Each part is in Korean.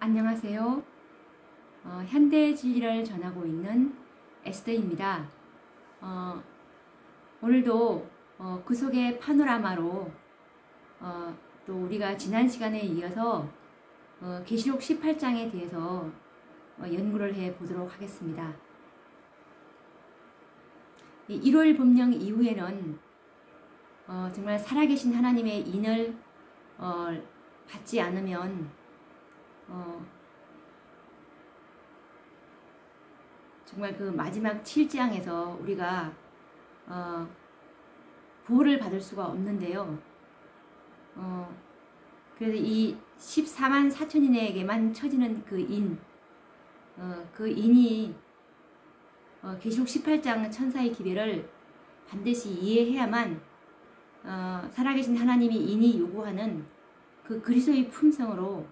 안녕하세요. 현대 진리를 전하고 있는 에스더입니다. 오늘도 그 속의 파노라마로 또 우리가 지난 시간에 이어서 계시록 18장에 대해서 연구를 해 보도록 하겠습니다. 1월 법령 이후에는 정말 살아계신 하나님의 인을 받지 않으면 정말 그 마지막 7장에서 우리가 보호를 받을 수가 없는데요. 그래서 이 14만 4천인에게만 쳐지는 그 인이 계시록 18장 천사의 기별을 반드시 이해해야만 살아계신 하나님이 인이 요구하는 그 그리스도의 품성으로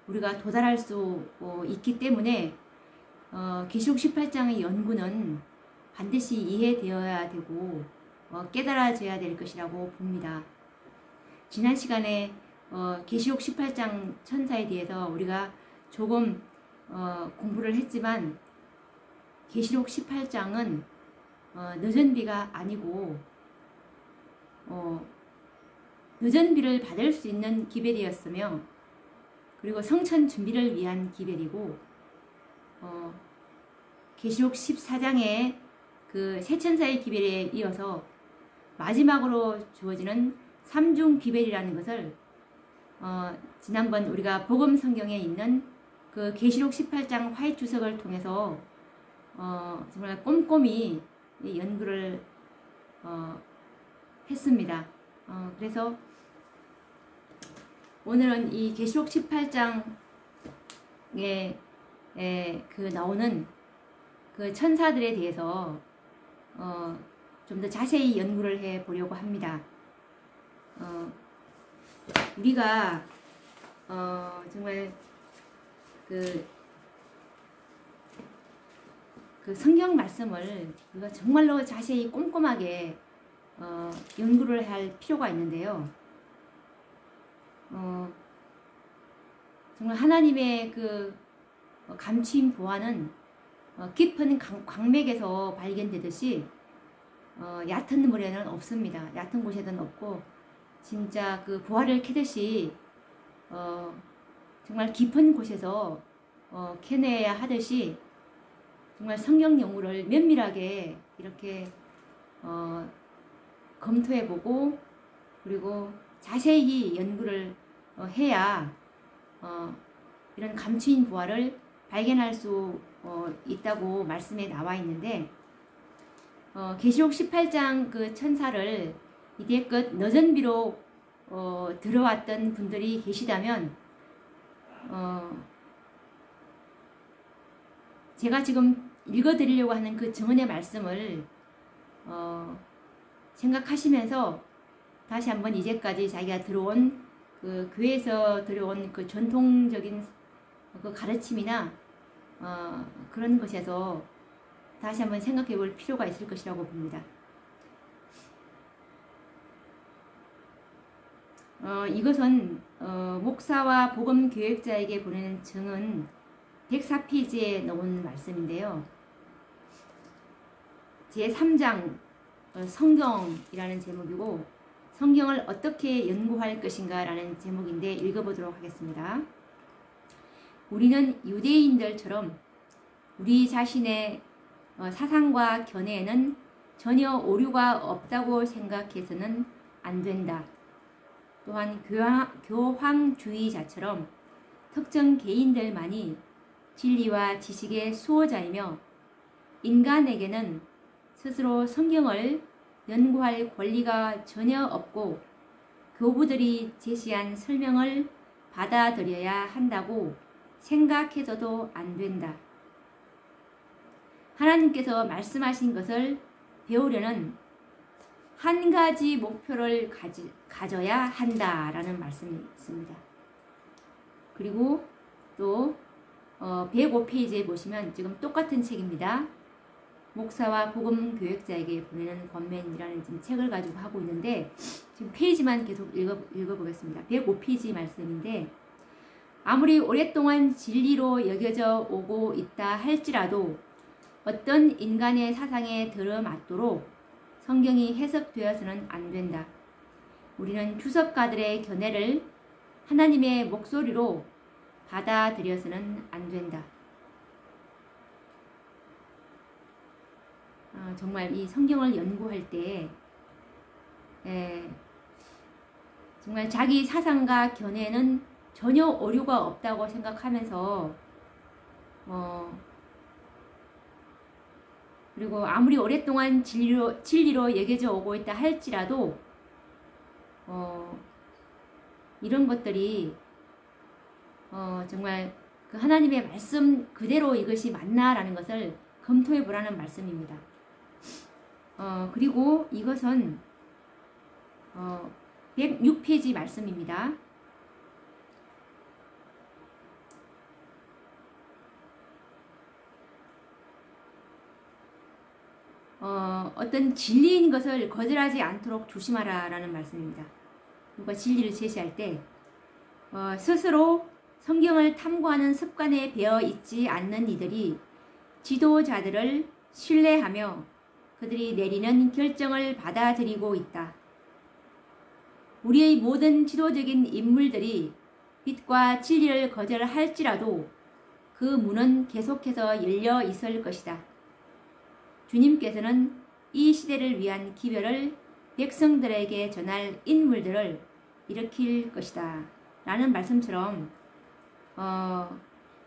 우리가 도달할 수 있기 때문에 계시록 18장의 연구는 반드시 이해되어야 되고 깨달아져야 될 것이라고 봅니다. 지난 시간에 계시록 18장 천사에 대해서 우리가 조금 공부를 했지만 계시록 18장은 늦은 비가 아니고 늦은 비를 받을 수 있는 기별이었으며 그리고 성천 준비를 위한 기별이고 계시록 14장의 그 새 천사의 기별에 이어서 마지막으로 주어지는 삼중 기별이라는 것을 지난번 우리가 복음 성경에 있는 그 계시록 18장 화해 주석을 통해서 정말 꼼꼼히 연구를 했습니다. 그래서 오늘은 이 계시록 18장에 그 나오는 그 천사들에 대해서 좀 더 자세히 연구를 해 보려고 합니다. 우리가 정말 그 성경 말씀을 우리가 정말로 자세히 꼼꼼하게 연구를 할 필요가 있는데요. 정말 하나님의 그 감추인 보화는 깊은 광맥에서 발견되듯이 얕은 물에는 없습니다. 얕은 곳에는 없고 진짜 그 보화를 캐듯이 정말 깊은 곳에서 캐내야 하듯이 정말 성경 연구를 면밀하게 이렇게 검토해보고 그리고 자세히 연구를 해야 이런 감추인 보화를 발견할 수 있다고 말씀에 나와 있는데 계시록 18장 그 천사를 이제껏 늦은 비로 들어왔던 분들이 계시다면 제가 지금 읽어드리려고 하는 그 증언의 말씀을 생각하시면서 다시 한번 이제까지 자기가 들어온 그 교회에서 들어온 그 전통적인 그 가르침이나 그런 것에서 다시 한번 생각해 볼 필요가 있을 것이라고 봅니다. 이것은 목사와 복음 교역자에게 보내는 증언 104페이지에 나온 말씀인데요. 제3장 성경이라는 제목이고 성경을 어떻게 연구할 것인가 라는 제목인데 읽어보도록 하겠습니다. 우리는 유대인들처럼 우리 자신의 사상과 견해에는 전혀 오류가 없다고 생각해서는 안 된다. 또한 교황주의자처럼 특정 개인들만이 진리와 지식의 수호자이며 인간에게는 스스로 성경을 연구할 권리가 전혀 없고 교부들이 제시한 설명을 받아들여야 한다고 생각해서도 안 된다. 하나님께서 말씀하신 것을 배우려는 한 가지 목표를 가져야 한다라는 말씀이 있습니다. 그리고 또 105페이지에 보시면 지금 똑같은 책입니다. 목사와 복음 교역자에게 보내는 권면이라는 지금 책을 가지고 하고 있는데 지금 페이지만 계속 읽어보겠습니다. 105페이지 말씀인데 아무리 오랫동안 진리로 여겨져 오고 있다 할지라도 어떤 인간의 사상에 들어맞도록 성경이 해석되어서는 안 된다. 우리는 주석가들의 견해를 하나님의 목소리로 받아들여서는 안 된다. 정말 이 성경을 연구할 때 정말 자기 사상과 견해는 전혀 오류가 없다고 생각하면서 그리고 아무리 오랫동안 진리로 여겨져 오고 있다 할지라도 이런 것들이 정말 그 하나님의 말씀 그대로 이것이 맞나라는 것을 검토해 보라는 말씀입니다. 그리고 이것은 106페이지 말씀입니다. 어떤 진리인 것을 거절하지 않도록 조심하라 라는 말씀입니다. 누가 진리를 제시할 때 스스로 성경을 탐구하는 습관에 배어 있지 않는 이들이 지도자들을 신뢰하며 그들이 내리는 결정을 받아들이고 있다. 우리의 모든 지도적인 인물들이 빛과 진리를 거절할지라도 그 문은 계속해서 열려 있을 것이다. 주님께서는 이 시대를 위한 기별을 백성들에게 전할 인물들을 일으킬 것이다 라는 말씀처럼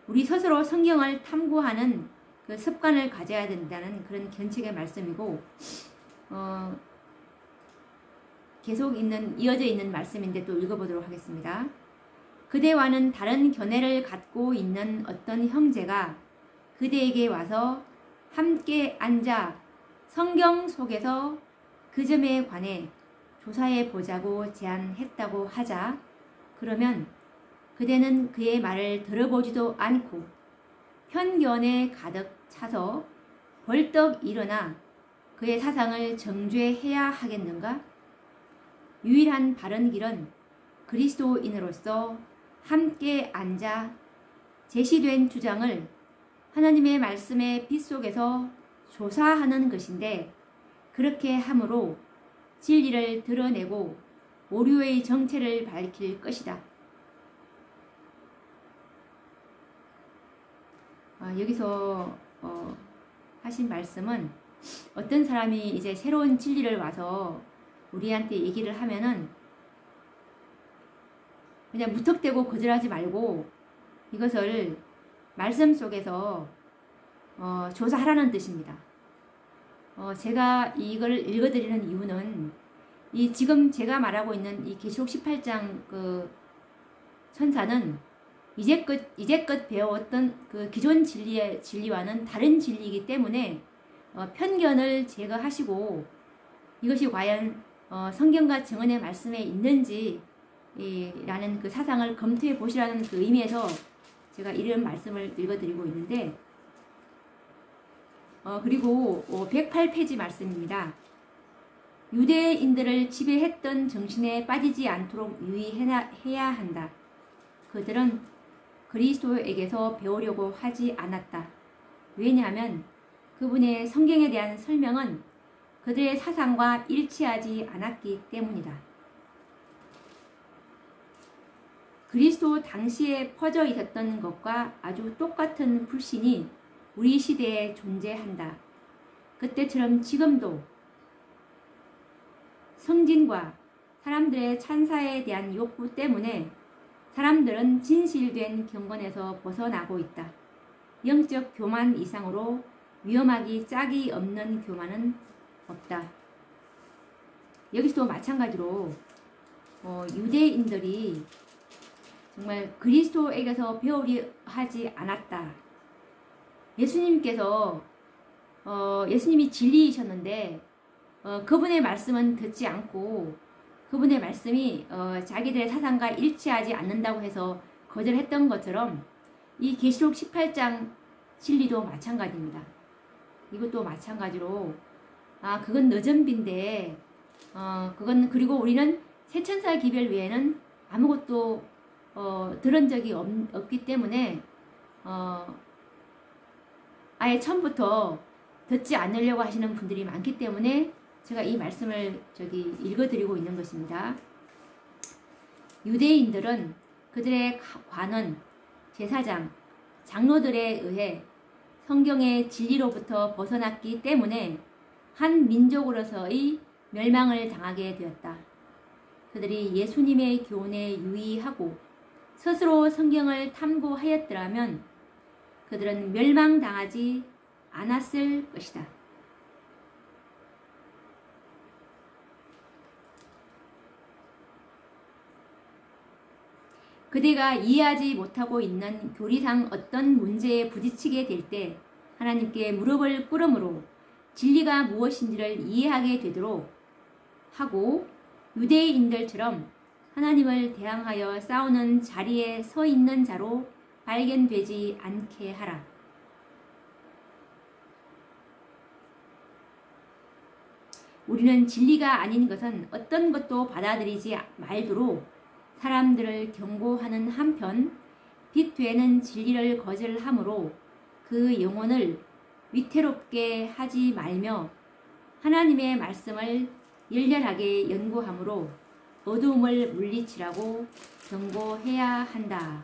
우리 스스로 성경을 탐구하는 그 습관을 가져야 된다는 그런 견책의 말씀이고 계속 이어져 있는 말씀인데 또 읽어보도록 하겠습니다. 그대와는 다른 견해를 갖고 있는 어떤 형제가 그대에게 와서 함께 앉아 성경 속에서 그 점에 관해 조사해 보자고 제안했다고 하자. 그러면 그대는 그의 말을 들어보지도 않고 편견에 가득 차서 벌떡 일어나 그의 사상을 정죄해야 하겠는가? 유일한 바른 길은 그리스도인으로서 함께 앉아 제시된 주장을 하나님의 말씀의 빛 속에서 조사하는 것인데, 그렇게 함으로 진리를 드러내고 오류의 정체를 밝힐 것이다. 여기서 하신 말씀은 어떤 사람이 이제 새로운 진리를 와서 우리한테 얘기를 하면은 그냥 무턱대고 거절하지 말고 이것을 말씀 속에서 조사하라는 뜻입니다. 제가 이걸 읽어드리는 이유는 지금 제가 말하고 있는 이 계시록 18장 그 천사는 이제껏 배워왔던 그 기존 진리와는 다른 진리이기 때문에 편견을 제거하시고 이것이 과연 성경과 증언의 말씀에 있는지 라는 그 사상을 검토해 보시라는 그 의미에서 제가 이런 말씀을 읽어드리고 있는데, 그리고 108페이지 말씀입니다. 유대인들을 지배했던 정신에 빠지지 않도록 유의해야 한다. 그들은 그리스도에게서 배우려고 하지 않았다. 왜냐하면 그분의 성경에 대한 설명은 그들의 사상과 일치하지 않았기 때문이다. 그리스도 당시에 퍼져 있었던 것과 아주 똑같은 불신이 우리 시대에 존재한다. 그때처럼 지금도 성진과 사람들의 찬사에 대한 욕구 때문에 사람들은 진실된 경건에서 벗어나고 있다. 영적 교만 이상으로 위험하기 짝이 없는 교만은 없다. 여기서도 마찬가지로 유대인들이 정말 그리스도에게서 배우려 하지 않았다. 예수님께서 예수님이 진리이셨는데 그분의 말씀은 듣지 않고 그분의 말씀이 자기들의 사상과 일치하지 않는다고 해서 거절했던 것처럼 이 계시록 18장 진리도 마찬가지입니다. 이것도 마찬가지로 그건 너전비인데 그건 그리고 우리는 새천사 기별 외에는 아무것도 들은 적이 없기 때문에 아예 처음부터 듣지 않으려고 하시는 분들이 많기 때문에 제가 이 말씀을 읽어드리고 있는 것입니다. 유대인들은 그들의 관원, 제사장, 장로들에 의해 성경의 진리로부터 벗어났기 때문에 한 민족으로서의 멸망을 당하게 되었다. 그들이 예수님의 교훈에 유의하고 스스로 성경을 탐구하였더라면 그들은 멸망당하지 않았을 것이다. 그대가 이해하지 못하고 있는 교리상 어떤 문제에 부딪히게 될 때 하나님께 무릎을 꿇음으로 진리가 무엇인지를 이해하게 되도록 하고 유대인들처럼 하나님을 대항하여 싸우는 자리에 서 있는 자로 발견되지 않게 하라. 우리는 진리가 아닌 것은 어떤 것도 받아들이지 말도록 사람들을 경고하는 한편 빚되는 진리를 거절함으로 그 영혼을 위태롭게 하지 말며 하나님의 말씀을 열렬하게 연구함으로 어두움을 물리치라고 경고해야 한다.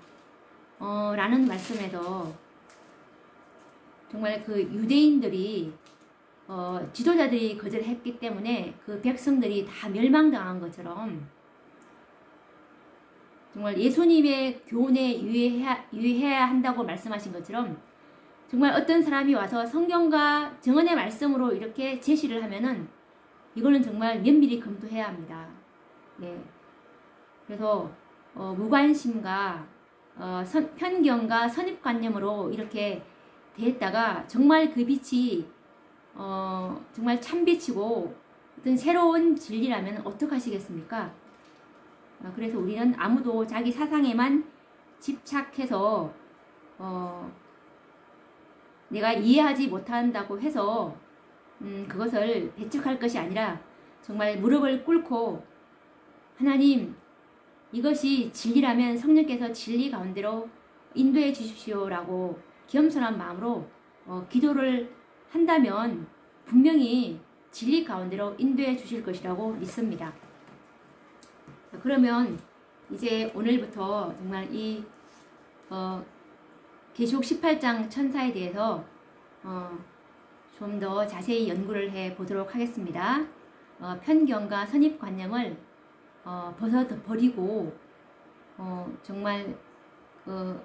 라는 말씀에서 정말 그 유대인들이 지도자들이 거절했기 때문에 그 백성들이 다 멸망당한 것처럼 정말 예수님의 교훈에 유의해야 한다고 말씀하신 것처럼 정말 어떤 사람이 와서 성경과 정언의 말씀으로 이렇게 제시를 하면은 이거는 정말 면밀히 검토해야 합니다. 네. 그래서 무관심과 편견과 선입관념으로 이렇게 됐다가 정말 그 빛이 정말 참빛이고 어떤 새로운 진리라면 어떡하시겠습니까? 그래서 우리는 아무도 자기 사상에만 집착해서 내가 이해하지 못한다고 해서 그것을 배척할 것이 아니라 정말 무릎을 꿇고 하나님 이것이 진리라면 성령께서 진리 가운데로 인도해 주십시오라고 겸손한 마음으로 기도를 한다면 분명히 진리 가운데로 인도해 주실 것이라고 믿습니다. 그러면 이제 오늘부터 정말 이 계시록 18장 천사에 대해서 좀 더 자세히 연구를 해 보도록 하겠습니다. 편견과 선입관념을 버리고 정말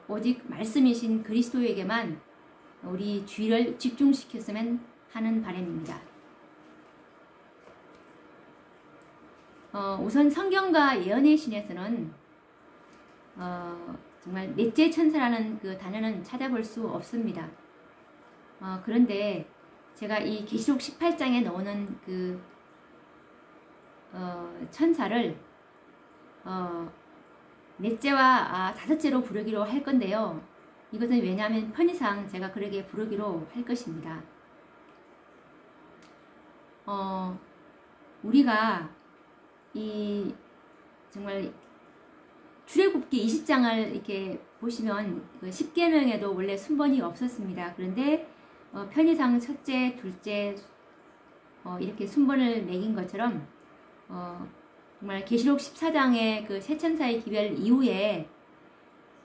오직 말씀이신 그리스도에게만 우리 주의를 집중시켰으면 하는 바람입니다. 우선 성경과 예언의 신에서는 정말 넷째 천사라는 그 단어는 찾아볼 수 없습니다. 그런데 제가 이 계시록 18장에 나오는 그 천사를 넷째와 다섯째로 부르기로 할 건데요. 이것은 왜냐하면 편의상 제가 그렇게 부르기로 할 것입니다. 우리가 이 정말 출애굽기 20장을 이렇게 보시면 그 10계명에도 원래 순번이 없었습니다. 그런데 편의상 첫째, 둘째 이렇게 순번을 매긴 것처럼 정말 계시록 14장의 그 세 천사의 기별 이후에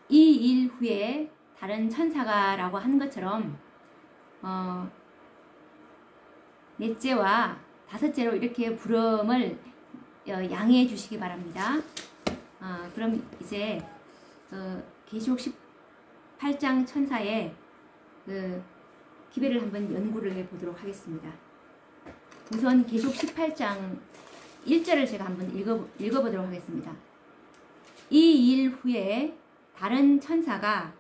이 일 후에 다른 천사가 라고 한 것처럼 넷째와 다섯째로 이렇게 부름을 양해해 주시기 바랍니다. 그럼 이제 계시록 18장 천사의 그 기별을 한번 연구를 해 보도록 하겠습니다. 우선 계시록 18장 1절을 제가 한번 읽어보도록 하겠습니다. 이 일 후에 다른 천사가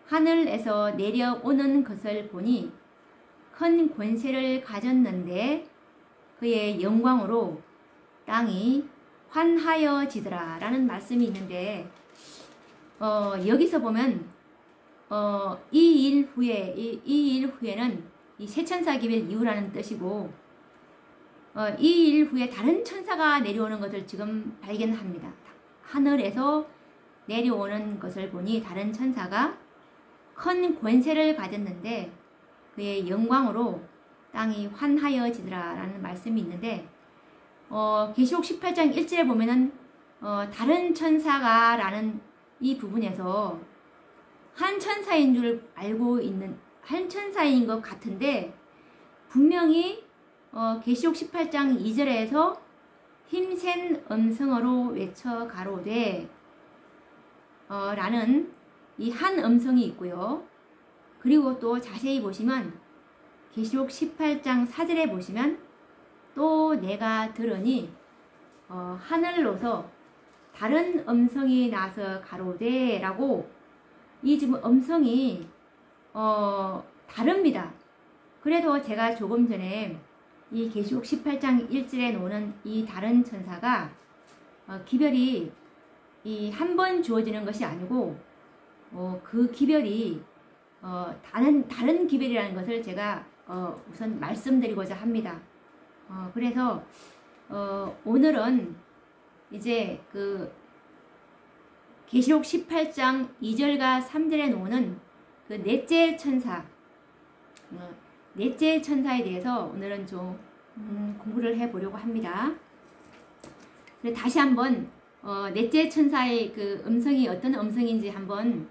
하늘에서 내려오는 것을 보니 큰 권세를 가졌는데 그의 영광으로 땅이 환하여지더라 라는 말씀이 있는데 여기서 보면 이 일 후에는 이 세 천사 기별 이후라는 뜻이고 이 일 후에 다른 천사가 내려오는 것을 지금 발견합니다. 하늘에서 내려오는 것을 보니 다른 천사가 큰 권세를 가졌는데 그의 영광으로 땅이 환하여지더라 라는 말씀이 있는데 계시록 18장 1절에 보면은 다른 천사가 라는 이 부분에서 한 천사인 줄 알고 있는 한 천사인 것 같은데 분명히 계시록 18장 2절에서 힘센 음성으로 외쳐 가로되 라는 이 한 음성이 있고요. 그리고 또 자세히 보시면 계시록 18장 4절에 보시면 또 내가 들으니 하늘로서 다른 음성이 나서 가로되 라고 이 지금 음성이 다릅니다. 그래도 제가 조금 전에 이 계시록 18장 1절에 나오는 이 다른 천사가 기별이 이 한 번 주어지는 것이 아니고 그 기별이 다른 기별이라는 것을 제가 우선 말씀드리고자 합니다. 그래서 오늘은 이제 그 계시록 18장 2절과 3절에 나오는 그 넷째 천사 넷째 천사에 대해서 오늘은 좀 공부를 해 보려고 합니다. 다시 한번 넷째 천사의 그 음성이 어떤 음성인지 한번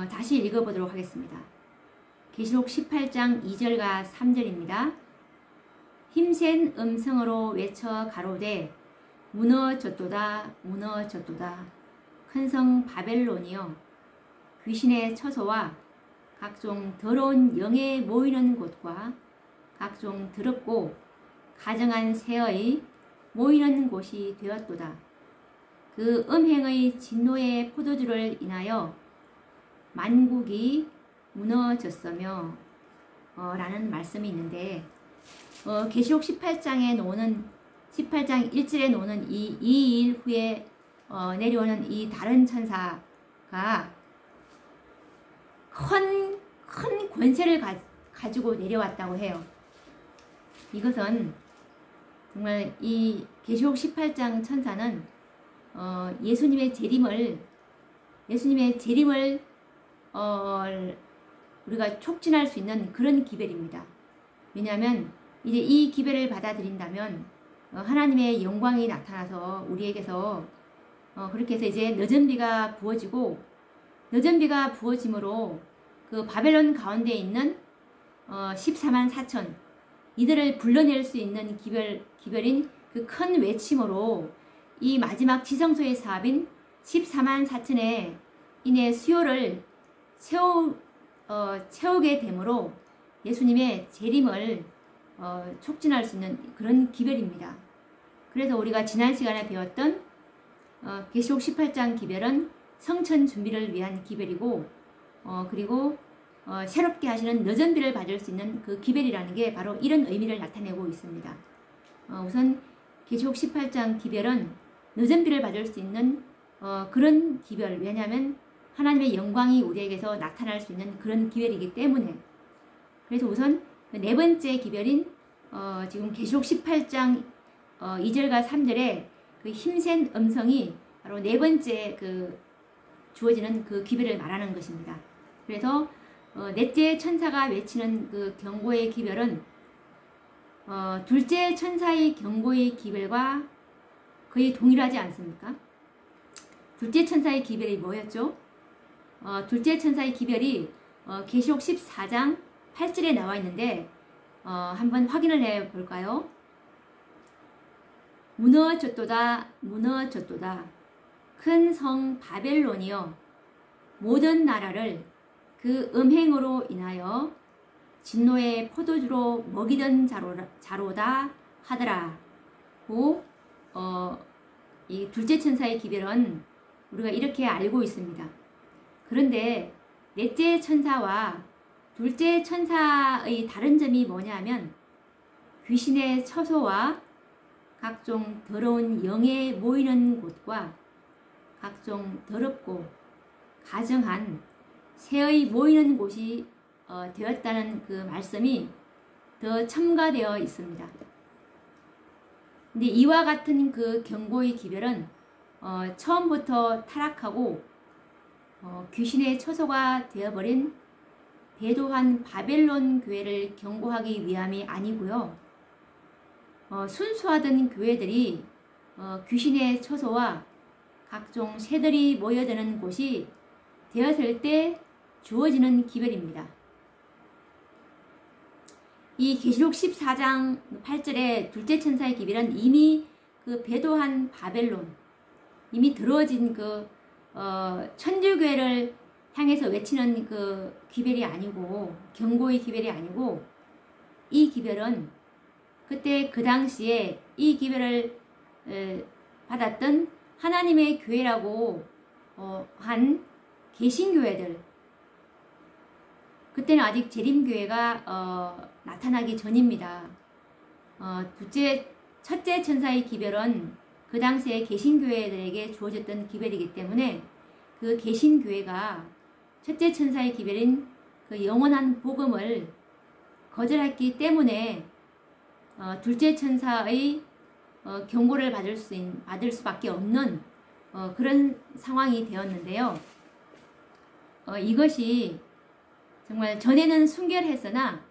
다시 읽어보도록 하겠습니다. 계시록 18장 2절과 3절입니다. 힘센 음성으로 외쳐 가로되 무너졌도다 무너졌도다 큰 성 바벨론이여 귀신의 처소와 각종 더러운 영에 모이는 곳과 각종 더럽고 가증한 새의 모이는 곳이 되었도다. 그 음행의 진노의 포도주를 인하여 만국이 무너졌으며 라는 말씀이 있는데 계시록 18장에 나오는 18장 1절에 나오는 이 2일 후에 내려오는 이 다른 천사가 큰 권세를 가지고 내려왔다고 해요. 이것은 정말 이 계시록 18장 천사는 예수님의 재림을 우리가 촉진할 수 있는 그런 기별입니다. 왜냐하면 이제 이 기별을 받아들인다면 하나님의 영광이 나타나서 우리에게서 그렇게 해서 이제 늦은 비가 부어지고 늦은 비가 부어짐으로 그 바벨론 가운데 있는 14만 4천 이들을 불러낼 수 있는 기별인 그 큰 외침으로 이 마지막 지성소의 사업인 14만 4천의 인의 수요를 채우게 되므로 예수님의 재림을 촉진할 수 있는 그런 기별입니다. 그래서 우리가 지난 시간에 배웠던 계시록 18장 기별은 성천 준비를 위한 기별이고 그리고 새롭게 하시는 늦은 비를 받을 수 있는 그 기별이라는 게 바로 이런 의미를 나타내고 있습니다. 우선 계시록 18장 기별은 늦은 비를 받을 수 있는 그런 기별, 왜냐하면 하나님의 영광이 우리에게서 나타날 수 있는 그런 기별이기 때문에. 그래서 우선 네 번째 기별인 지금 계시록 18장 2절과 3절에 그 힘센 음성이 바로 네 번째 그 주어지는 그 기별을 말하는 것입니다. 그래서 넷째 천사가 외치는 그 경고의 기별은 둘째 천사의 경고의 기별과 거의 동일하지 않습니까? 둘째 천사의 기별이 뭐였죠? 둘째 천사의 기별이 계시록 14장 8절에 나와 있는데 한번 확인을 해 볼까요? 무너졌도다 무너졌도다 큰 성 바벨론이여 모든 나라를 그 음행으로 인하여 진노의 포도주로 먹이던 자로다 하더라. 이 둘째 천사의 기별은 우리가 이렇게 알고 있습니다. 그런데 넷째 천사와 둘째 천사의 다른 점이 뭐냐면 귀신의 처소와 각종 더러운 영에 모이는 곳과 각종 더럽고 가증한 새의 모이는 곳이 되었다는 그 말씀이 더 첨가되어 있습니다. 근데 이와 같은 그 경고의 기별은 처음부터 타락하고 귀신의 처소가 되어버린 배도한 바벨론 교회를 경고하기 위함이 아니고요. 순수하던 교회들이 귀신의 처소와 각종 새들이 모여드는 곳이 되었을 때 주어지는 기별입니다. 이 계시록 14장 8절의 둘째 천사의 기별은 이미 그 배도한 바벨론, 이미 들어진 그 천주교회를 향해서 외치는 그 기별이 아니고, 경고의 기별이 아니고, 이 기별은 그때 그 당시에 이 기별을 받았던 하나님의 교회라고 한 개신교회들, 그때는 아직 재림교회가 나타나기 전입니다. 첫째 천사의 기별은 그 당시에 개신교회들에게 주어졌던 기별이기 때문에 그 개신교회가 첫째 천사의 기별인 그 영원한 복음을 거절했기 때문에 둘째 천사의 경고를 받을 수밖에 없는 그런 상황이 되었는데요. 이것이 정말 전에는 순결했으나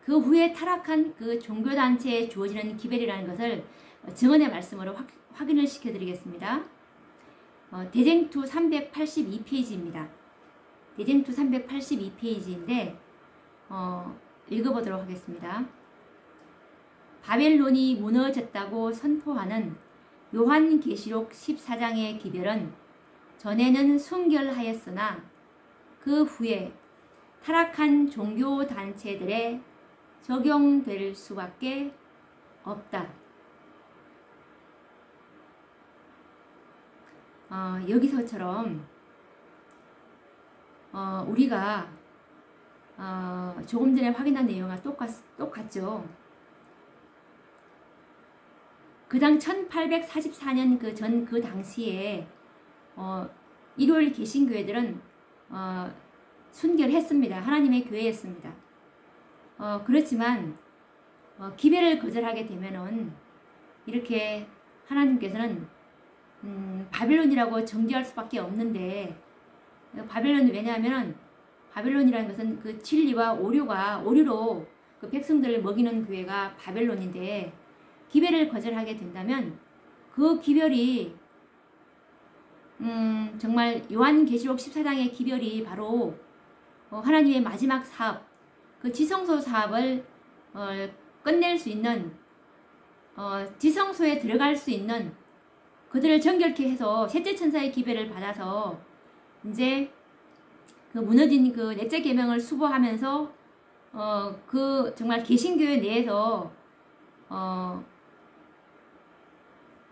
그 후에 타락한 그 종교단체에 주어지는 기별이라는 것을 증언의 말씀으로 확인을 시켜드리겠습니다. 대쟁투 382페이지입니다. 대쟁투 382페이지인데 읽어보도록 하겠습니다. 바벨론이 무너졌다고 선포하는 요한계시록 14장의 기별은 전에는 순결하였으나 그 후에 타락한 종교단체들에 적용될 수밖에 없다. 여기서처럼 우리가 조금 전에 확인한 내용과 똑같죠. 그당 1844년 그 당시에 일요일 개신교회들은 순결했습니다. 하나님의 교회였습니다. 그렇지만 기별을 거절하게 되면은 이렇게 하나님께서는 바벨론이라고 정죄할 수밖에 없는데, 바벨론이 왜냐하면 바벨론이라는 것은 그 진리와 오류로 그 백성들을 먹이는 교회가 바벨론인데, 기별을 거절하게 된다면 그 기별이 정말 요한계시록 14장의 기별이 바로 하나님의 마지막 사업, 그 지성소 사업을 끝낼 수 있는, 지성소에 들어갈 수 있는, 그들을 정결케 해서 셋째 천사의 기별을 받아서 이제 그 무너진 그 넷째 계명을 수보하면서 그 정말 개신교회 내에서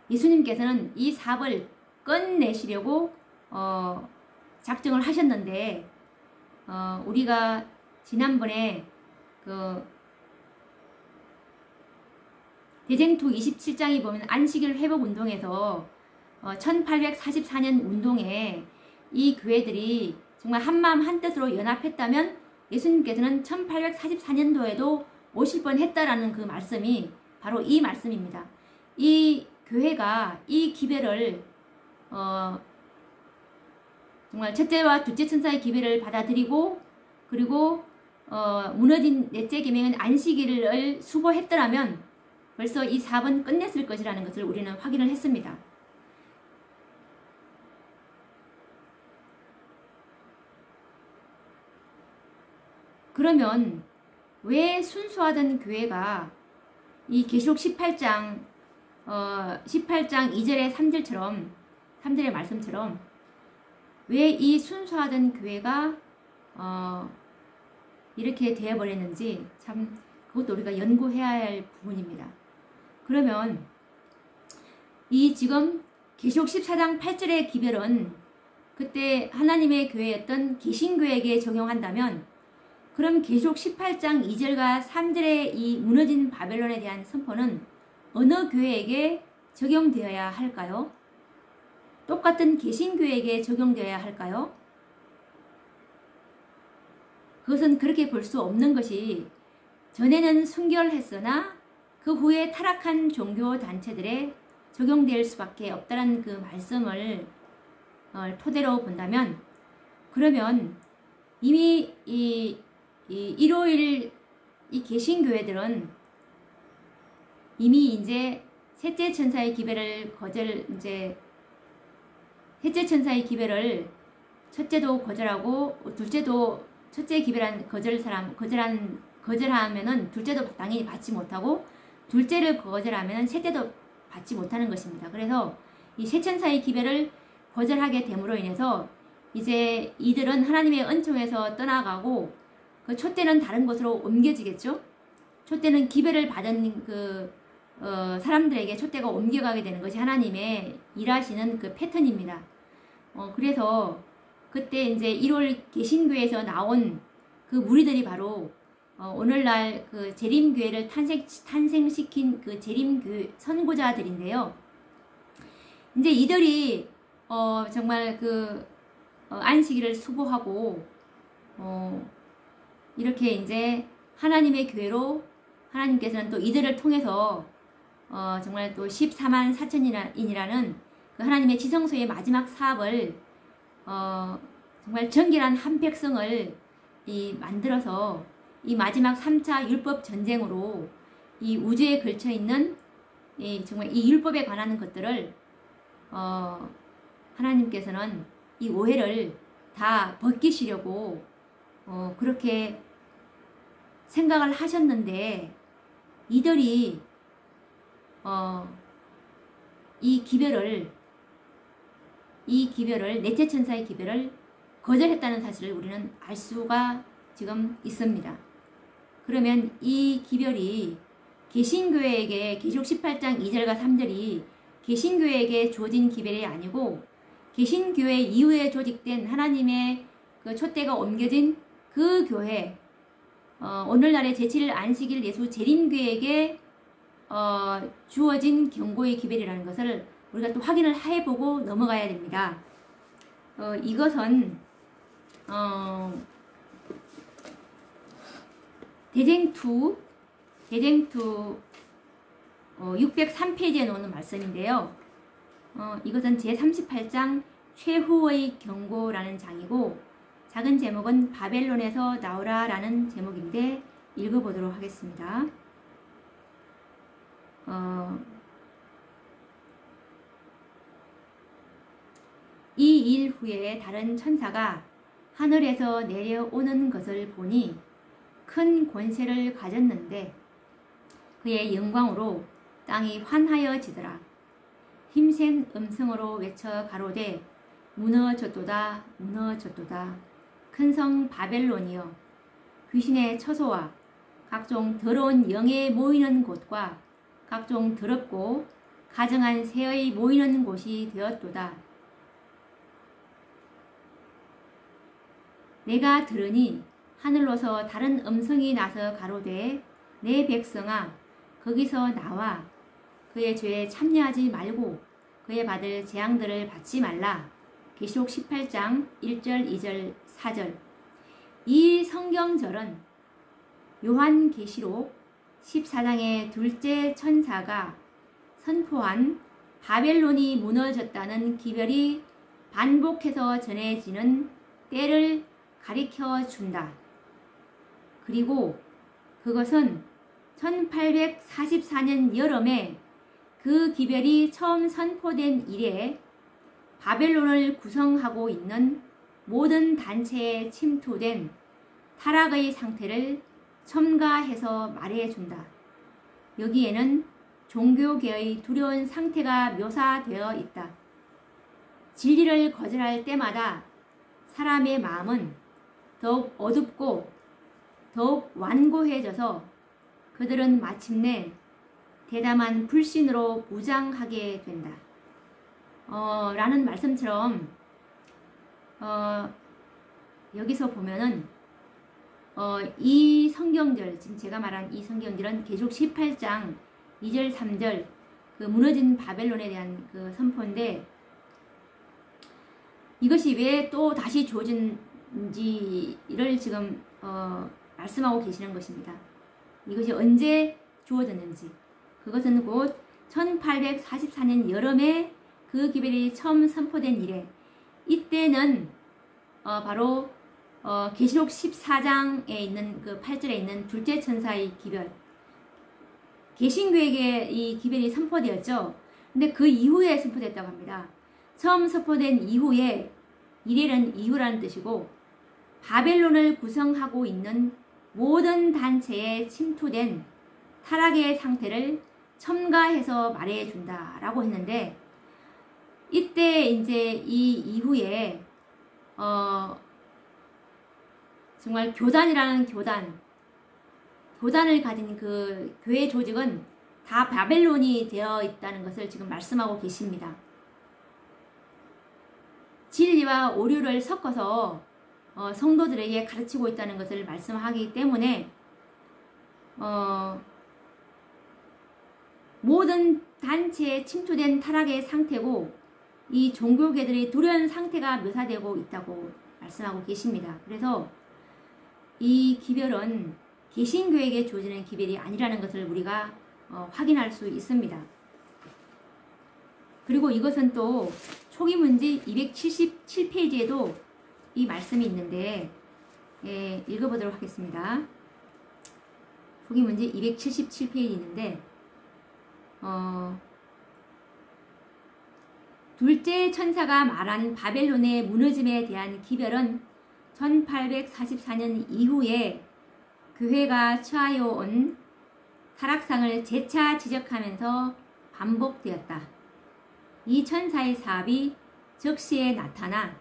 예수님께서는 이 사업을 끝내시려고 작정을 하셨는데, 우리가 지난번에 그 대쟁투 27장에 보면 안식일 회복 운동에서 1844년 운동에 이 교회들이 정말 한마음 한뜻으로 연합했다면 예수님께서는 1844년도에도 오실 뻔했다라는 그 말씀이 바로 이 말씀입니다. 이 교회가 이 기별을 정말 첫째와 둘째 천사의 기별을 받아들이고, 그리고 무너진 넷째 계명은 안식일을 수보했더라면 벌써 이 사업은 끝냈을 것이라는 것을 우리는 확인을 했습니다. 그러면 왜 순수하던 교회가 이 계시록 18장 2절의 3절의 말씀처럼 왜 이 순수하던 교회가 이렇게 되어버렸는지 참 그것도 우리가 연구해야 할 부분입니다. 그러면 이 지금 계시록 14장 8절의 기별은 그때 하나님의 교회였던 개신교회에게 적용한다면, 그럼 계시록 18장 2절과 3절의 이 무너진 바벨론에 대한 선포는 어느 교회에게 적용되어야 할까요? 똑같은 개신교회에게 적용되어야 할까요? 그것은 그렇게 볼 수 없는 것이, 전에는 순결했으나 그 후에 타락한 종교단체들에 적용될 수밖에 없다는 그 말씀을 토대로 본다면, 그러면 이미 이 일요일 이 개신교회들은 이미 이제 셋째 천사의 기별을 셋째 천사의 기별을 첫째도 거절하고 둘째도 첫째 기별한 거절하면은 둘째도 당연히 받지 못하고, 둘째를 거절하면은 셋째도 받지 못하는 것입니다. 그래서 이 세 천사의 기별을 거절하게 됨으로 인해서 이제 이들은 하나님의 은총에서 떠나가고 그 촛대는 다른 곳으로 옮겨지겠죠. 촛대는 기별을 받은 사람들에게 촛대가 옮겨가게 되는 것이 하나님의 일하시는 그 패턴입니다. 그래서 그때 이제 1월 개신교에서 나온 그 무리들이 바로 오늘날 그 재림교회를 탄생시킨 그 재림교회 선구자들인데요. 이제 이들이 정말 안식일을 수고하고 이렇게 이제 하나님의 교회로 하나님께서는 또 이들을 통해서 정말 또 14만 4천인이라는 그 하나님의 지성소의 마지막 사업을 정말 정결한 한 백성을 만들어서 이 마지막 3차 율법 전쟁으로 이 우주에 걸쳐 있는 정말 이 율법에 관한 것들을 하나님께서는 이 오해를 다 벗기시려고 그렇게 생각을 하셨는데, 이들이 이 기별을 넷째 천사의 기별을 거절했다는 사실을 우리는 알 수가 지금 있습니다. 그러면 이 기별이 개신교회에게 계시록 18장 2절과 3절이 개신교회에게 주어진 기별이 아니고 개신교회 이후에 조직된 하나님의 그 촛대가 옮겨진 그 교회, 오늘날의 제7일 안식일 예수 재림교회에게 주어진 경고의 기별이라는 것을 우리가 또 확인을 해보고 넘어가야 됩니다. 이것은 대쟁투 603페이지에 나오는 말씀인데요. 이것은 제38장 최후의 경고라는 장이고, 작은 제목은 바벨론에서 나오라 라는 제목인데 읽어보도록 하겠습니다. 이 일 후에 다른 천사가 하늘에서 내려오는 것을 보니 큰 권세를 가졌는데 그의 영광으로 땅이 환하여지더라. 힘센 음성으로 외쳐 가로되 무너졌도다 무너졌도다. 큰 성 바벨론이여, 귀신의 처소와 각종 더러운 영에 모이는 곳과 각종 더럽고 가증한 새의 모이는 곳이 되었도다. 내가 들으니 하늘로서 다른 음성이 나서 가로되 내 백성아, 거기서 나와 그의 죄에 참여하지 말고 그의 받을 재앙들을 받지 말라. 계시록 18장 1절 2절 4절. 이 성경절은 요한계시록 14장의 둘째 천사가 선포한 바벨론이 무너졌다는 기별이 반복해서 전해지는 때를 가리켜 준다. 그리고 그것은 1844년 여름에 그 기별이 처음 선포된 이래 바벨론을 구성하고 있는 모든 단체에 침투된 타락의 상태를 첨가해서 말해준다. 여기에는 종교계의 두려운 상태가 묘사되어 있다. 진리를 거절할 때마다 사람의 마음은 더욱 어둡고 더욱 완고해져서 그들은 마침내 대담한 불신으로 무장하게 된다. 라는 말씀처럼 여기서 보면은 이 성경절, 지금 제가 말한 이 성경절은 계시록 18장 2절 3절 그 무너진 바벨론에 대한 그 선포인데, 이것이 왜 또 다시 주어진지를 지금 말씀하고 계시는 것입니다. 이것이 언제 주어졌는지, 그것은 곧 1844년 여름에 그 기별이 처음 선포된 이래, 이때는 바로 계시록 14장에 있는 그 8절에 있는 둘째 천사의 기별, 개신교에게 이 기별이 선포되었죠. 근데 그 이후에 선포됐다고 합니다. 처음 선포된 이후에, 이래는 이후라는 뜻이고, 바벨론을 구성하고 있는 모든 단체에 침투된 타락의 상태를 첨가해서 말해준다 라고 했는데, 이때 이제 이 이후에 정말 교단이라는 교단을 가진 그 교회 조직은 다 바벨론이 되어 있다는 것을 지금 말씀하고 계십니다. 진리와 오류를 섞어서 성도들에게 가르치고 있다는 것을 말씀하기 때문에 모든 단체에 침투된 타락의 상태고, 이 종교계들의 두려운 상태가 묘사되고 있다고 말씀하고 계십니다. 그래서 이 기별은 개신교에게 주어지는 기별이 아니라는 것을 우리가 확인할 수 있습니다. 그리고 이것은 또 초기 문제 277페이지에도 이 말씀이 있는데, 읽어보도록 하겠습니다. 초기 문제 277페이지 있는데, 둘째 천사가 말한 바벨론의 무너짐에 대한 기별은 1844년 이후에 교회가 처하여 온 타락상을 재차 지적하면서 반복되었다. 이 천사의 사업이 적시에 나타나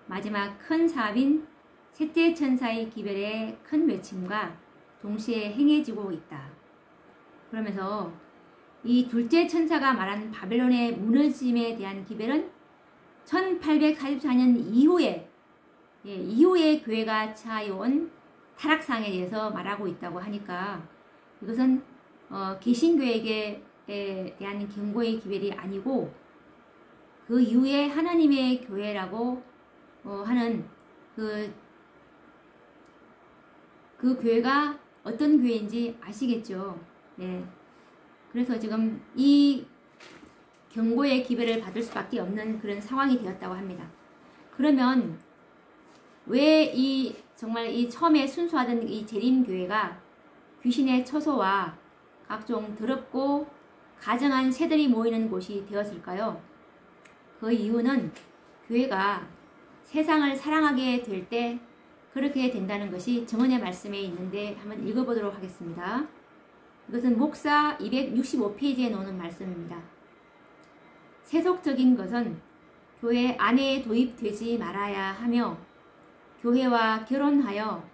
마지막 큰 사업인 셋째 천사의 기별의 큰 외침과 동시에 행해지고 있다. 그러면서 이 둘째 천사가 말한 바벨론의 무너짐에 대한 기별은 1844년 이후에 교회가 처해온 타락상에 대해서 말하고 있다고 하니까, 이것은 개신교에게 대한 경고의 기별이 아니고 그 이후에 하나님의 교회라고 하는 그 교회가 어떤 교회인지 아시겠죠? 네. 그래서 지금 이 경고의 기별을 받을 수밖에 없는 그런 상황이 되었다고 합니다. 그러면 왜 정말 이 처음에 순수하던 이 재림교회가 귀신의 처소와 각종 더럽고 가증한 새들이 모이는 곳이 되었을까요? 그 이유는 교회가 세상을 사랑하게 될 때 그렇게 된다는 것이 증언의 말씀에 있는데, 한번 읽어보도록 하겠습니다. 이것은 목사 265페이지에 나오는 말씀입니다. 세속적인 것은 교회 안에 도입되지 말아야 하며, 교회와 결혼하여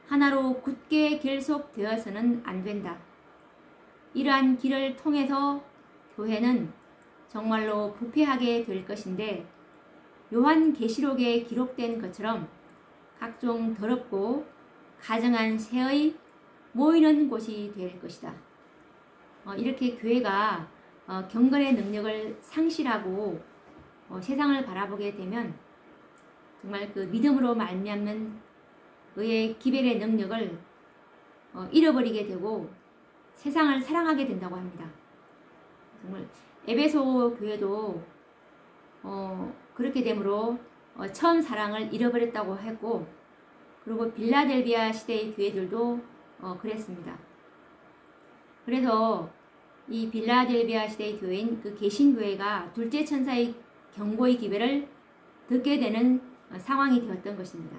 하나로 굳게 결속되어서는 안 된다. 이러한 길을 통해서 교회는 정말로 부패하게 될 것인데, 요한계시록에 기록된 것처럼 각종 더럽고 가증한 새의 모이는 곳이 될 것이다. 이렇게 교회가 경건의 능력을 상실하고 세상을 바라보게 되면 정말 그 믿음으로 말미암는 의의 기별의 능력을 잃어버리게 되고 세상을 사랑하게 된다고 합니다. 정말 에베소 교회도 그렇게 되므로 처음 사랑을 잃어버렸다고 했고, 그리고 빌라델비아 시대의 교회들도 그랬습니다. 그래서 이 빌라델비아 시대의 교회인 그 개신교회가 둘째 천사의 경고의 기별을 듣게 되는 상황이 되었던 것입니다.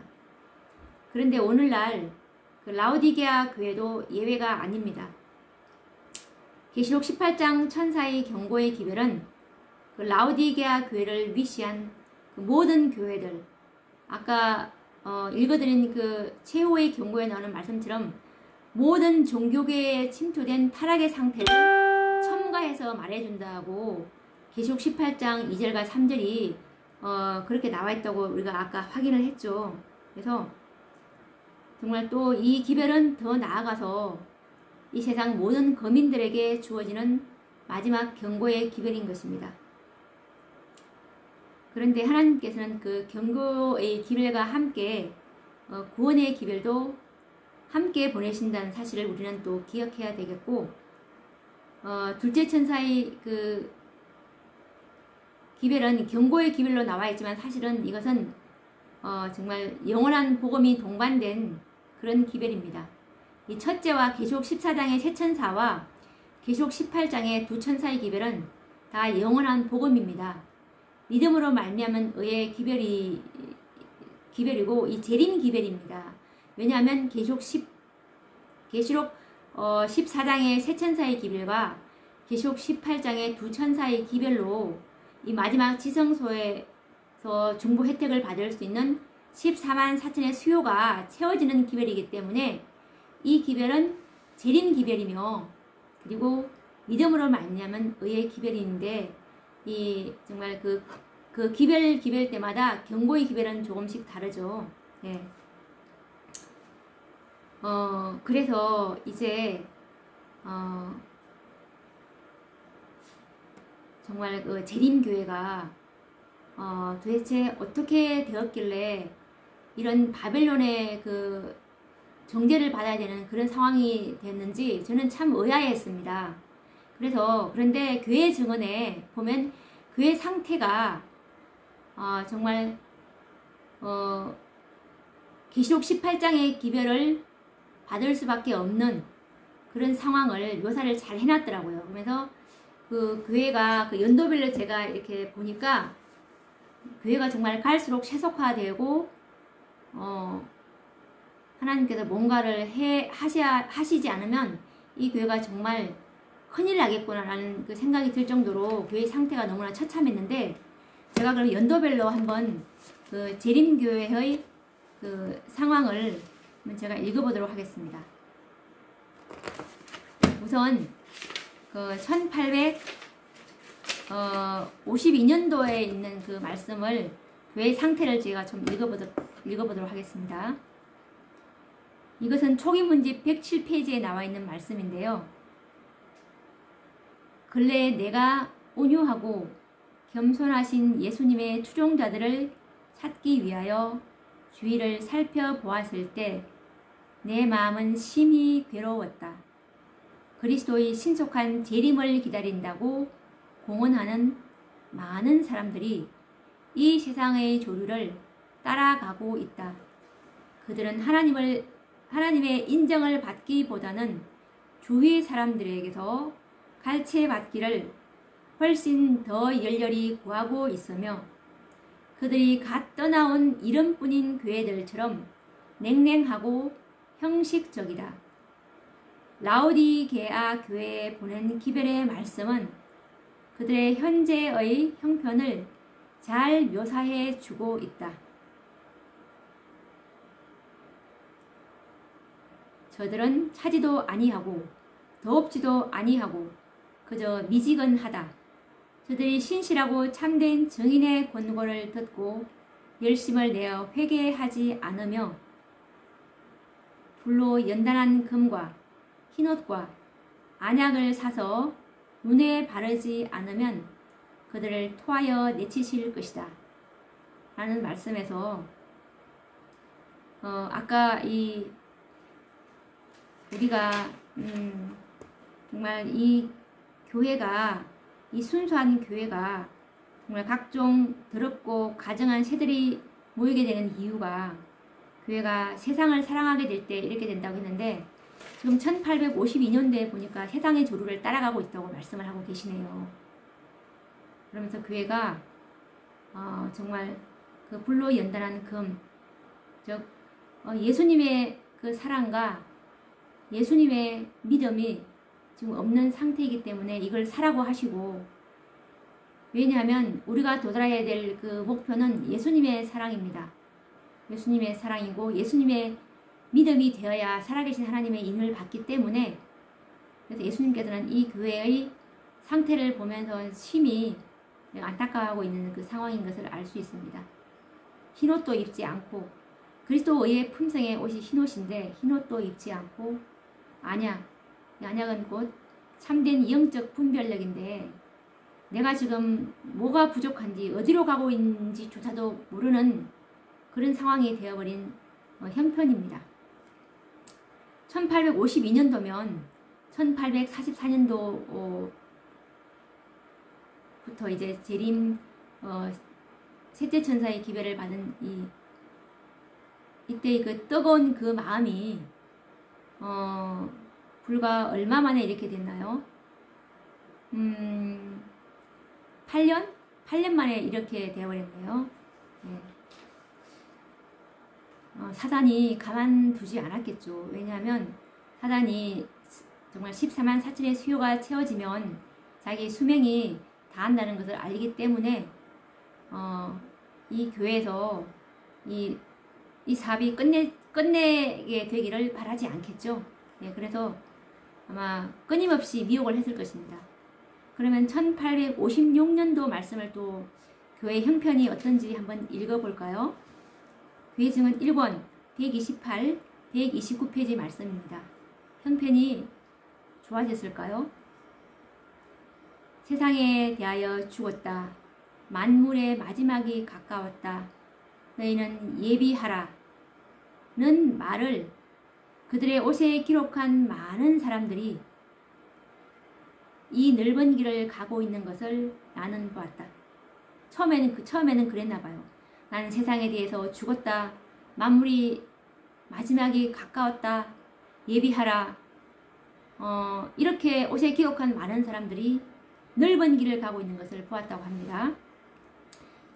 그런데 오늘날 그 라오디게아 교회도 예외가 아닙니다. 계시록 18장 천사의 경고의 기별은 그 라오디게아 교회를 위시한 그 모든 교회들, 아까 읽어드린 그 최후의 경고에 나오는 말씀처럼 모든 종교계에 침투된 타락의 상태를 첨가해서 말해준다고 계시록 18장 2절과 3절이 그렇게 나와 있다고 우리가 아까 확인을 했죠. 그래서 정말 또 이 기별은 더 나아가서 이 세상 모든 거민들에게 주어지는 마지막 경고의 기별인 것입니다. 그런데 하나님께서는 그 경고의 기별과 함께 구원의 기별도 함께 보내신다는 사실을 우리는 또 기억해야 되겠고, 둘째 천사의 그 기별은 경고의 기별로 나와 있지만 사실은 이것은 정말 영원한 복음이 동반된 그런 기별입니다. 이 첫째와 계시록 14장의 세 천사와 계시록 18장의 두 천사의 기별은 다 영원한 복음입니다. 믿음으로 말미암은 의의 기별이고 이 재림 기별입니다. 왜냐하면 계시록 14장의 세 천사의 기별과 계시록 18장의 두 천사의 기별로 이 마지막 지성소에서 중보 혜택을 받을 수 있는 14만 4천의 수요가 채워지는 기별이기 때문에 이 기별은 재림 기별이며 그리고 믿음으로 말미암은 의의 기별인데 이 정말 그 기별 때마다 경고의 기별은 조금씩 다르죠. 예. 그래서 이제 정말 그 재림교회가 도대체 어떻게 되었길래 이런 바벨론의 그 정죄를 받아야 되는 그런 상황이 됐는지 저는 참 의아했습니다. 그런데 교회 증언에 보면 교회 상태가 정말 계시록 18장의 기별을 받을 수밖에 없는 그런 상황을 묘사를 잘 해놨더라고요. 그러면서 그 교회가 그 연도별로 제가 이렇게 보니까 교회가 정말 갈수록 세속화되고 하나님께서 뭔가를 하시지 않으면 이 교회가 정말 큰일 나겠구나라는 그 생각이 들 정도로 교회 상태가 너무나 처참했는데 제가 그럼 연도별로 한번 그 재림교회의 그 상황을 제가 읽어보도록 하겠습니다. 우선 그 1852년도에 있는 그 말씀을 교회 상태를 제가 좀 읽어보도록 하겠습니다. 이것은 초기문집 107페이지에 나와 있는 말씀인데요. 근래에 내가 온유하고 겸손하신 예수님의 추종자들을 찾기 위하여 주위를 살펴보았을 때 내 마음은 심히 괴로웠다. 그리스도의 신속한 재림을 기다린다고 공언하는 많은 사람들이 이 세상의 조류를 따라가고 있다. 그들은 하나님의 인정을 받기보다는 주위 사람들에게서 갈채받기를 훨씬 더 열렬히 구하고 있으며 그들이 갓 떠나온 이름뿐인 교회들처럼 냉랭하고 형식적이다. 라오디게아 교회에 보낸 기별의 말씀은 그들의 현재의 형편을 잘 묘사해 주고 있다. 저들은 차지도 아니하고 더럽지도 아니하고 그저 미지근하다. 저들이 신실하고 참된 증인의 권고를 듣고 열심을 내어 회개하지 않으며 불로 연단한 금과 흰옷과 안약을 사서 눈에 바르지 않으면 그들을 토하여 내치실 것이다. 라는 말씀에서 아까 우리가 정말 이 교회가 이 순수한 교회가 정말 각종 더럽고 가증한 새들이 모이게 되는 이유가 교회가 세상을 사랑하게 될 때 이렇게 된다고 했는데 지금 1852년도에 보니까 세상의 조류를 따라가고 있다고 말씀을 하고 계시네요. 그러면서 교회가 정말 그 불로 연단한 금, 즉 예수님의 그 사랑과 예수님의 믿음이 지금 없는 상태이기 때문에 이걸 사라고 하시고, 왜냐하면 우리가 도달해야 될 그 목표는 예수님의 사랑입니다. 예수님의 사랑이고 예수님의 믿음이 되어야 살아계신 하나님의 인을 받기 때문에, 그래서 예수님께서는 이 교회의 상태를 보면서 심히 안타까워하고 있는 그 상황인 것을 알 수 있습니다. 흰옷도 입지 않고, 그리스도의 품성의 옷이 흰옷인데 흰옷도 입지 않고, 안약은 곧 참된 영적 분별력인데 내가 지금 뭐가 부족한지 어디로 가고 있는지 조차도 모르는 그런 상황이 되어버린 형편입니다. 1852년도면 1844년도부터 이제 재림 셋째 천사의 기별을 받은 이때 그 뜨거운 그 마음이 불과 얼마 만에 이렇게 됐나요? 8년? 8년 만에 이렇게 되어버렸네요. 네. 사단이 가만두지 않았겠죠. 왜냐하면 사단이 정말 14만 4천의 수요가 채워지면 자기 수명이 다한다는 것을 알기 때문에 이 교회에서 이 사업이 끝내게 되기를 바라지 않겠죠. 네, 그래서 아마 끊임없이 미혹을 했을 것입니다. 그러면 1856년도 말씀을 또 교회 형편이 어떤지 한번 읽어볼까요? 교회 증언 1권 128, 129페이지 말씀입니다. 형편이 좋아졌을까요? 세상에 대하여 죽었다. 만물의 마지막이 가까웠다. 너희는 예비하라. 는 말을 그들의 옷에 기록한 많은 사람들이 이 넓은 길을 가고 있는 것을 나는 보았다. 처음에는 그랬나 봐요. 나는 세상에 대해서 죽었다. 만물이 마지막이 가까웠다. 예비하라. 이렇게 옷에 기록한 많은 사람들이 넓은 길을 가고 있는 것을 보았다고 합니다.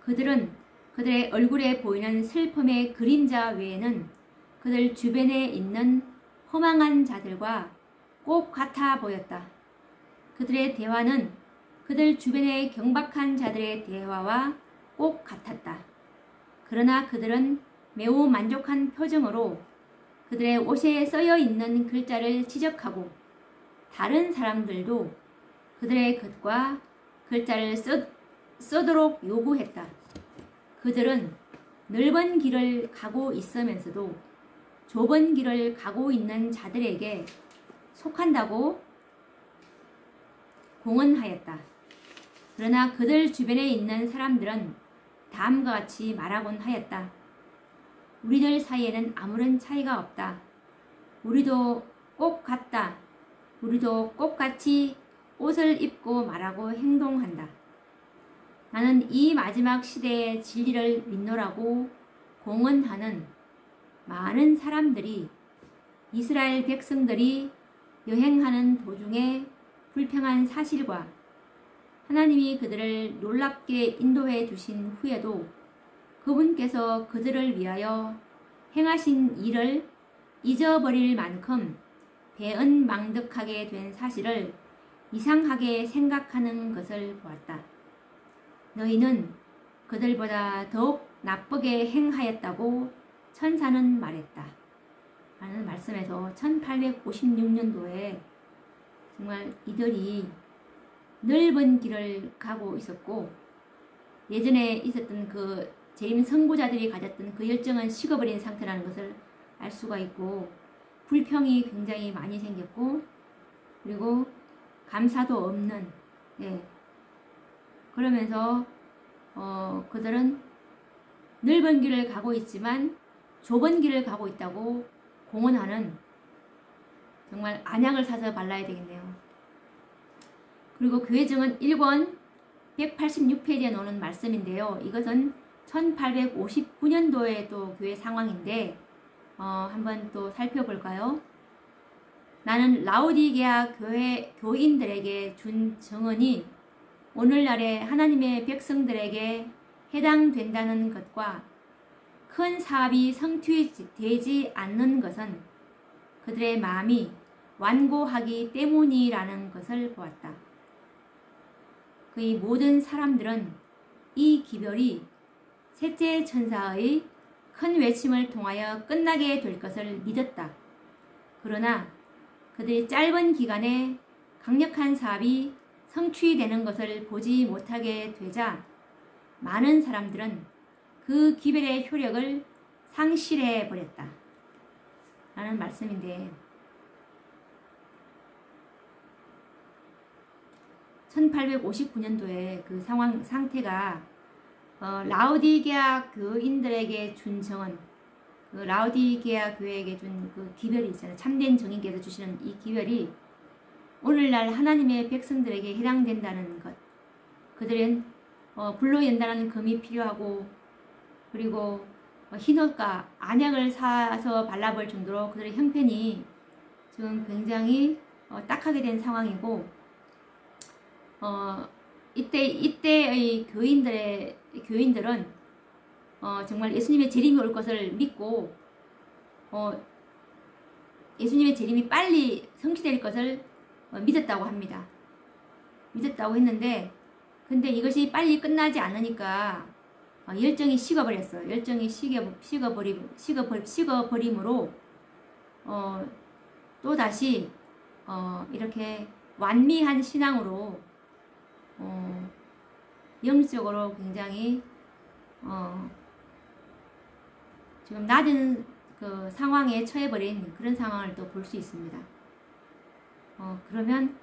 그들은 그들의 얼굴에 보이는 슬픔의 그림자 외에는 그들 주변에 있는 허망한 자들과 꼭 같아 보였다. 그들의 대화는 그들 주변의 경박한 자들의 대화와 꼭 같았다. 그러나 그들은 매우 만족한 표정으로 그들의 옷에 써여 있는 글자를 지적하고 다른 사람들도 그들의 것과 글자를 써도록 요구했다. 그들은 넓은 길을 가고 있으면서도 좁은 길을 가고 있는 자들에게 속한다고 공언하였다. 그러나 그들 주변에 있는 사람들은 다음과 같이 말하곤 하였다. 우리들 사이에는 아무런 차이가 없다. 우리도 꼭 같다. 우리도 똑같이 옷을 입고 말하고 행동한다. 나는 이 마지막 시대의 진리를 믿노라고 공언하는 많은 사람들이 이스라엘 백성들이 여행하는 도중에 불평한 사실과 하나님이 그들을 놀랍게 인도해 주신 후에도 그분께서 그들을 위하여 행하신 일을 잊어버릴 만큼 배은망덕하게 된 사실을 이상하게 생각하는 것을 보았다. 너희는 그들보다 더욱 나쁘게 행하였다고 천사는 말했다. 라는 말씀에서 1856년도에 정말 이들이 넓은 길을 가고 있었고 예전에 있었던 그 재림 선구자들이 가졌던 그 열정은 식어버린 상태라는 것을 알 수가 있고 불평이 굉장히 많이 생겼고 그리고 감사도 없는 그러면서 그들은 넓은 길을 가고 있지만 좁은 길을 가고 있다고 공언하는 정말 안약을 사서 발라야 되겠네요. 그리고 교회 증언 1권 186페이지에 나오는 말씀인데요. 이것은 1859년도에 또 교회 상황인데 한번 또 살펴볼까요? 나는 라오디게아 교회 교인들에게 준 증언이 오늘날의 하나님의 백성들에게 해당된다는 것과 큰 사업이 성취되지 않는 것은 그들의 마음이 완고하기 때문이라는 것을 보았다. 그의 모든 사람들은 이 기별이 셋째 천사의 큰 외침을 통하여 끝나게 될 것을 믿었다. 그러나 그들이 짧은 기간에 강력한 사업이 성취되는 것을 보지 못하게 되자 많은 사람들은 그 기별의 효력을 상실해 버렸다. 라는 말씀인데 1859년도에 그 상태가 라오디게아 교인들에게 준 정언, 라오디게아 교회에게 준 그 기별이 있잖아요. 참된 정인께서 주시는 이 기별이 오늘날 하나님의 백성들에게 해당된다는 것. 그들은 불로 연단하는 금이 필요하고, 그리고 흰옷과 안약을 사서 발라볼 정도로 그들의 형편이 지금 굉장히 딱하게 된 상황이고, 이때의 교인들은 정말 예수님의 재림이 올 것을 믿고, 예수님의 재림이 빨리 성취될 것을 믿었다고 합니다. 믿었다고 했는데, 근데 이것이 빨리 끝나지 않으니까 열정이 식어버렸어요. 열정이 식어버림으로 또 다시 이렇게 완미한 신앙으로 영적으로 굉장히 지금 낮은 그 상황에 처해버린 그런 상황을 또 볼 수 있습니다. 그러면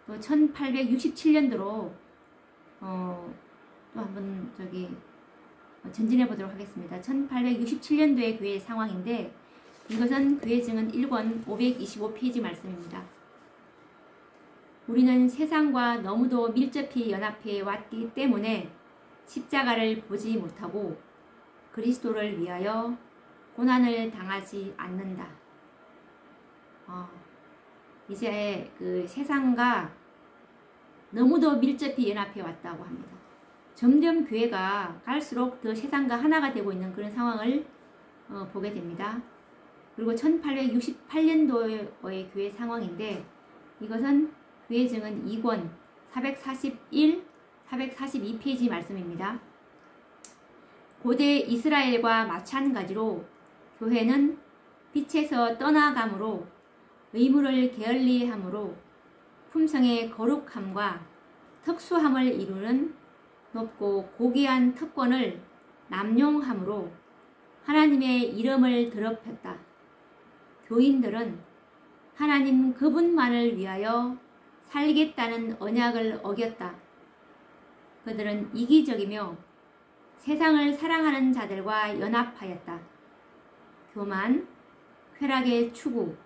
또 1867년도로 또 한번 전진해 보도록 하겠습니다. 1867년도의 교회의 상황인데, 이것은 교회증은 1권 525페이지 말씀입니다. 우리는 세상과 너무도 밀접히 연합해 왔기 때문에 십자가를 보지 못하고 그리스도를 위하여 고난을 당하지 않는다. 이제 그 세상과 너무도 밀접히 연합해 왔다고 합니다. 점점 교회가 갈수록 더 세상과 하나가 되고 있는 그런 상황을 보게 됩니다. 그리고 1868년도의 교회 상황인데, 이것은 교회증은 2권 441, 442페이지 말씀입니다. 고대 이스라엘과 마찬가지로 교회는 빛에서 떠나감으로 의무를 게을리함으로 품성의 거룩함과 특수함을 이루는 높고 고귀한 특권을 남용함으로 하나님의 이름을 더럽혔다. 교인들은 하나님 그분만을 위하여 살겠다는 언약을 어겼다. 그들은 이기적이며 세상을 사랑하는 자들과 연합하였다. 교만, 쾌락의 추구,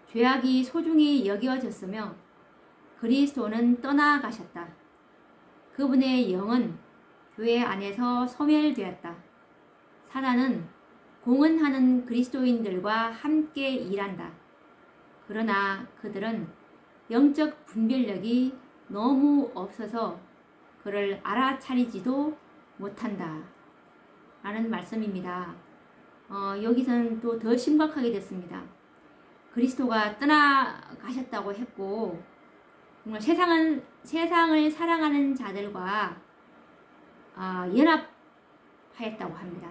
죄악이 소중히 여겨졌으며 그리스도는 떠나가셨다. 그분의 영은 교회 안에서 소멸되었다. 사단은 공언하는 그리스도인들과 함께 일한다. 그러나 그들은 영적 분별력이 너무 없어서 그를 알아차리지도 못한다. 라는 말씀입니다. 여기서는 또 더 심각하게 됐습니다. 그리스도가 떠나가셨다고 했고, 정말 세상을 사랑하는 자들과 연합하였다고 합니다.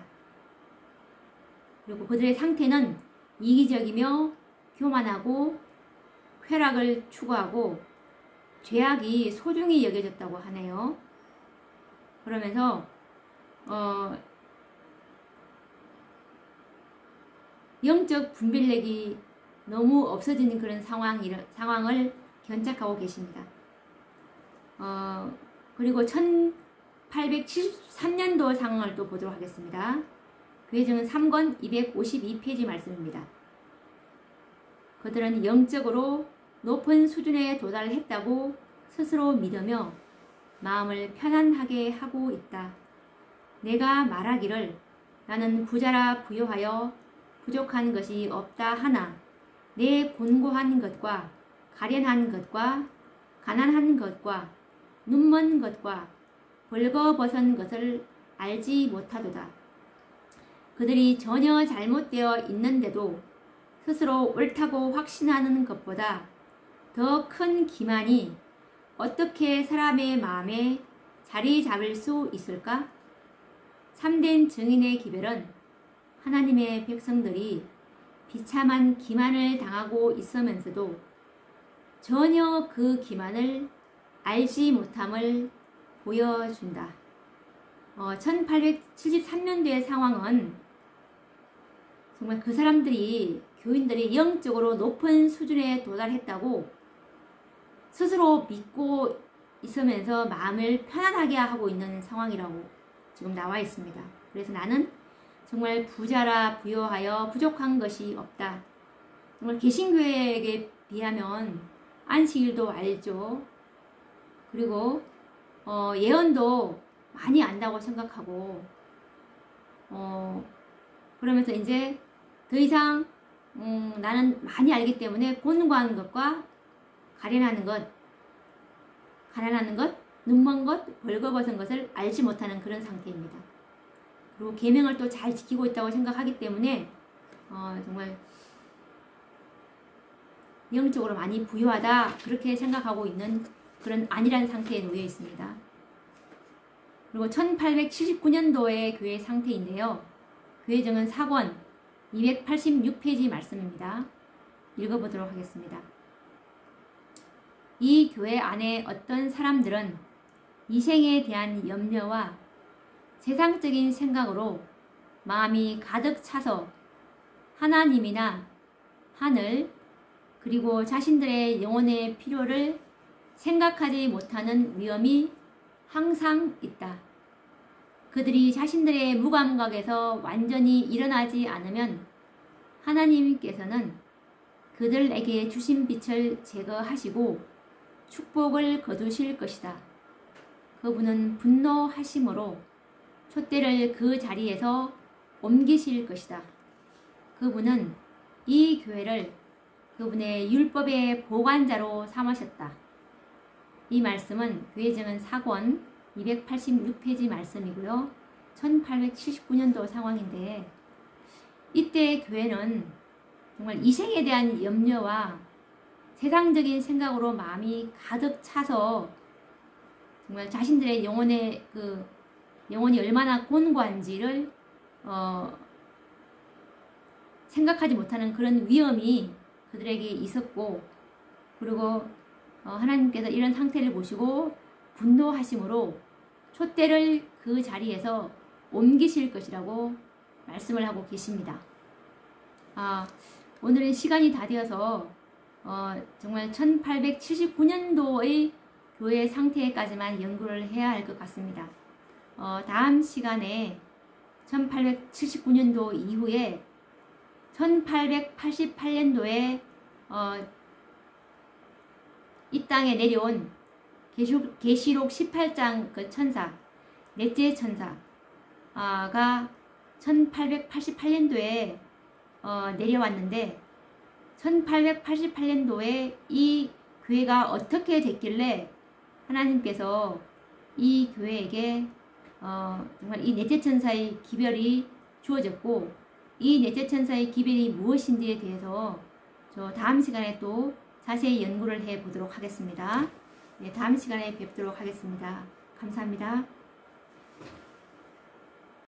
그리고 그들의 상태는 이기적이며 교만하고 쾌락을 추구하고 죄악이 소중히 여겨졌다고 하네요. 그러면서 영적 분별력이 너무 없어지는 그런 상황을 견착하고 계십니다. 그리고 1873년도 상황을 또 보도록 하겠습니다. 교회증은 3권 252페이지 말씀입니다. 그들은 영적으로 높은 수준에 도달했다고 스스로 믿으며 마음을 편안하게 하고 있다. 내가 말하기를 나는 부자라 부요하여 부족한 것이 없다 하나 내 곤고한 것과 가련한 것과 가난한 것과 눈먼 것과 벌거벗은 것을 알지 못하도다. 그들이 전혀 잘못되어 있는데도 스스로 옳다고 확신하는 것보다 더 큰 기만이 어떻게 사람의 마음에 자리 잡을 수 있을까? 참된 증인의 기별은 하나님의 백성들이 비참한 기만을 당하고 있으면서도 전혀 그 기만을 알지 못함을 보여준다. 1873년도의 상황은 정말 그 사람들이, 교인들이 영적으로 높은 수준에 도달했다고 스스로 믿고 있으면서 마음을 편안하게 하고 있는 상황이라고 지금 나와 있습니다. 그래서 나는 정말 부자라 부요하여 부족한 것이 없다. 정말 개신교회에 비하면 안식일도 알죠. 그리고 예언도 많이 안다고 생각하고 그러면서 이제 더 이상 나는 많이 알기 때문에 곤고한 것과 가련하는 것, 눈먼 것, 벌거벗은 것을 알지 못하는 그런 상태입니다. 그리고 계명을 또 잘 지키고 있다고 생각하기 때문에 정말 영적으로 많이 부유하다 그렇게 생각하고 있는 그런 안일한 상태에 놓여 있습니다. 그리고 1879년도의 교회 상태인데요. 교회정은 4권 286페이지 말씀입니다. 읽어보도록 하겠습니다. 이 교회 안에 어떤 사람들은 이생에 대한 염려와 세상적인 생각으로 마음이 가득 차서 하나님이나 하늘 그리고 자신들의 영혼의 필요를 생각하지 못하는 위험이 항상 있다. 그들이 자신들의 무감각에서 완전히 일어나지 않으면 하나님께서는 그들에게 주신 빛을 제거하시고 축복을 거두실 것이다. 그분은 분노하심으로 촛대를 그 자리에서 옮기실 것이다. 그분은 이 교회를 그분의 율법의 보관자로 삼으셨다. 이 말씀은 교회정은 4권 286페이지 말씀이고요. 1879년도 상황인데 이때 교회는 정말 이생에 대한 염려와 세상적인 생각으로 마음이 가득 차서 정말 자신들의 영혼이 얼마나 곤고한지를 생각하지 못하는 그런 위험이 그들에게 있었고, 그리고 하나님께서 이런 상태를 보시고 분노하심으로 촛대를 그 자리에서 옮기실 것이라고 말씀을 하고 계십니다. 오늘은 시간이 다 되어서 정말 1879년도의 교회 상태까지만 연구를 해야 할 것 같습니다. 다음 시간에 1879년도 이후에 1888년도에 이 땅에 내려온 계시록 18장 그 천사, 넷째 천사가 1888년도에 내려왔는데 1888년도에 이 교회가 어떻게 됐길래 하나님께서 이 교회에게 정말 이 넷째 천사의 기별이 주어졌고 이 넷째 천사의 기별이 무엇인지에 대해서 저 다음 시간에 또 자세히 연구를 해 보도록 하겠습니다. 네, 다음 시간에 뵙도록 하겠습니다. 감사합니다.